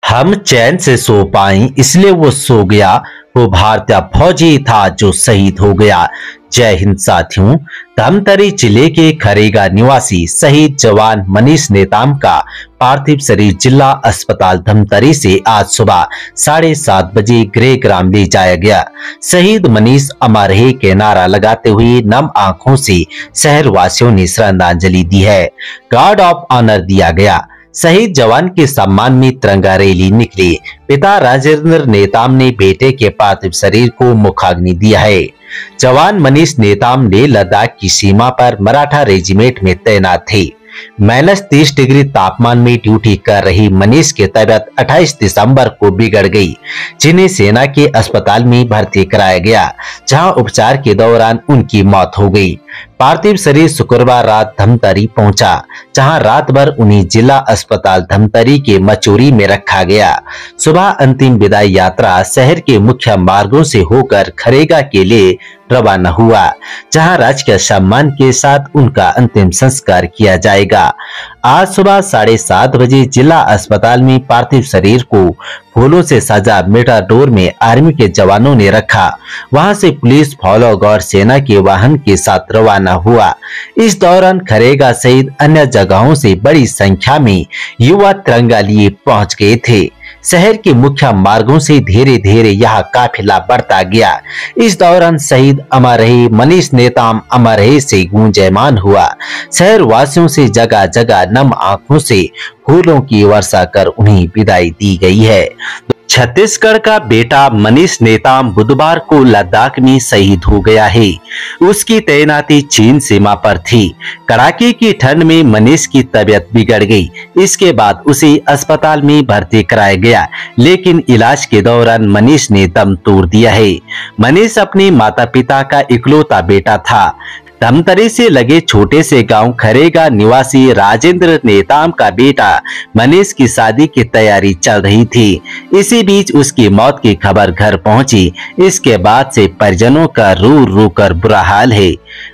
हम चैन से सो पाए इसलिए वो सो गया। वो भारतीय फौजी था जो शहीद हो गया। जय हिंद साथियों। धमतरी जिले के खरेगा निवासी शहीद जवान मनीष नेताम का पार्थिव शरीर जिला अस्पताल धमतरी से आज सुबह 7:30 बजे गृहग्राम ले जाया गया। शहीद मनीष अमर रहे के नारा लगाते हुए नम आंखों से शहर वासियों ने श्रद्धांजलि दी है। गार्ड ऑफ ऑनर दिया गया। शहीद जवान के सम्मान में तिरंगा रैली निकली। पिता राजेंद्र नेताम ने बेटे के पार्थिव शरीर को मुखाग्नि दिया है। जवान मनीष नेताम ने लद्दाख की सीमा पर मराठा रेजिमेंट में तैनात थे। -30 डिग्री तापमान में ड्यूटी कर रही मनीष की तबीयत 28 दिसंबर को बिगड़ गई, जिन्हें सेना के अस्पताल में भर्ती कराया गया, जहां उपचार के दौरान उनकी मौत हो गई। पार्थिव शरीर शुक्रवार रात धमतरी पहुंचा, जहां रात भर उन्हें जिला अस्पताल धमतरी के मचोरी में रखा गया। सुबह अंतिम विदाई यात्रा शहर के मुख्य मार्गों से होकर खरेगा के लिए रवाना हुआ, जहां राजकीय सम्मान के साथ उनका अंतिम संस्कार किया जाएगा। आज सुबह 7:30 बजे जिला अस्पताल में पार्थिव शरीर को फूलों से सजा मेटाडोर में आर्मी के जवानों ने रखा। वहां से पुलिस, फॉलोग और सेना के वाहन के साथ रवाना हुआ। इस दौरान खरेगा सहित अन्य जगहों से बड़ी संख्या में युवा तिरंगा लिए पहुंच गए थे। शहर के मुख्य मार्गों से धीरे धीरे यह काफिला बढ़ता गया। इस दौरान शहीद अमर रहे मनीष नेताम अमर रहे से गूंजयमान हुआ। शहर वासियों से जगह जगह नम आंखों से फूलों की वर्षा कर उन्हें विदाई दी गई है। छत्तीसगढ़ का बेटा मनीष नेताम बुधवार को लद्दाख में शहीद हो गया है। उसकी तैनाती चीन सीमा पर थी। कड़ाके की ठंड में मनीष की तबीयत बिगड़ गई। इसके बाद उसे अस्पताल में भर्ती कराया गया, लेकिन इलाज के दौरान मनीष ने दम तोड़ दिया है। मनीष अपने माता पिता का इकलौता बेटा था। धमतरी से लगे छोटे से गांव खरेगा निवासी राजेंद्र नेताम का बेटा मनीष की शादी की तैयारी चल रही थी। इसी बीच उसकी मौत की खबर घर पहुंची। इसके बाद से परिजनों का रो रो कर बुरा हाल है।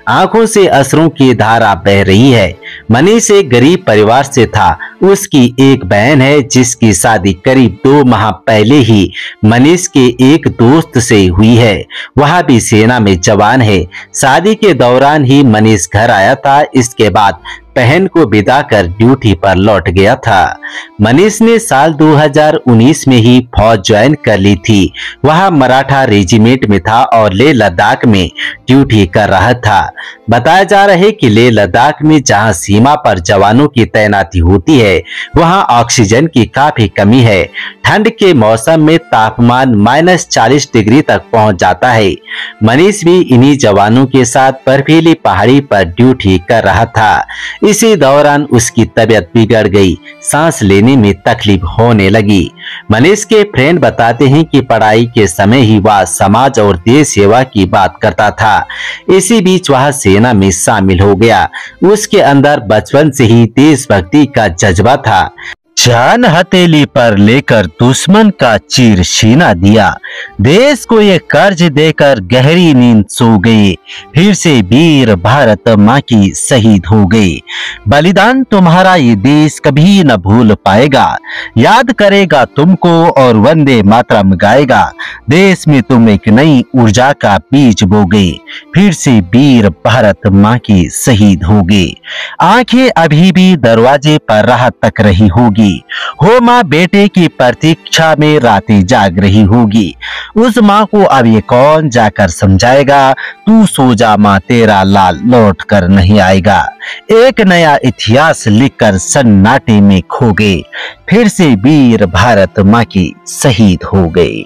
आंखों से अश्रुओं की धारा बह रही है। मनीष एक गरीब परिवार से था। उसकी एक बहन है जिसकी शादी करीब 2 माह पहले ही मनीष के एक दोस्त से हुई है। वह भी सेना में जवान है। शादी के दौरान ही मनीष घर आया था। इसके बाद बहन को विदा कर ड्यूटी पर लौट गया था। मनीष ने साल 2019 में ही फौज ज्वाइन कर ली थी। वह मराठा रेजिमेंट में था और लेह लद्दाख में ड्यूटी कर रहा था। बताया जा रहा है कि लेह लद्दाख में जहां सीमा पर जवानों की तैनाती होती है, वहां ऑक्सीजन की काफी कमी है। ठंड के मौसम में तापमान -40 डिग्री तक पहुंच जाता है। मनीष भी इन्हीं जवानों के साथ बर्फीली पहाड़ी पर ड्यूटी कर रहा था। इसी दौरान उसकी तबीयत बिगड़ गई। सांस लेने में तकलीफ होने लगी। मनीष के फ्रेंड बताते हैं कि पढ़ाई के समय ही वह समाज और देश सेवा की बात करता था। इसी बीच वह सेना में शामिल हो गया। उसके अंदर बचपन से ही देशभक्ति का जज्बा था। जान हथेली पर लेकर दुश्मन का चीर सीना दिया। देश को ये कर्ज देकर गहरी नींद सो गए। फिर से वीर भारत माँ की शहीद हो गए। बलिदान तुम्हारा ये देश कभी न भूल पाएगा। याद करेगा तुमको और वंदे मातरम गाएगा। देश में तुम एक नई ऊर्जा का बीज बोगे। फिर से वीर भारत माँ की शहीद हो गए। आंखें अभी भी दरवाजे पर राह तक रही होगी। हो माँ बेटे की प्रतीक्षा में रातें जाग रही होगी। उस माँ को अब ये कौन जाकर समझाएगा। तू सो जा माँ, तेरा लाल लौट कर नहीं आएगा। एक नया इतिहास लिखकर सन्नाटे में खो गए। फिर से वीर भारत माँ की शहीद हो गए।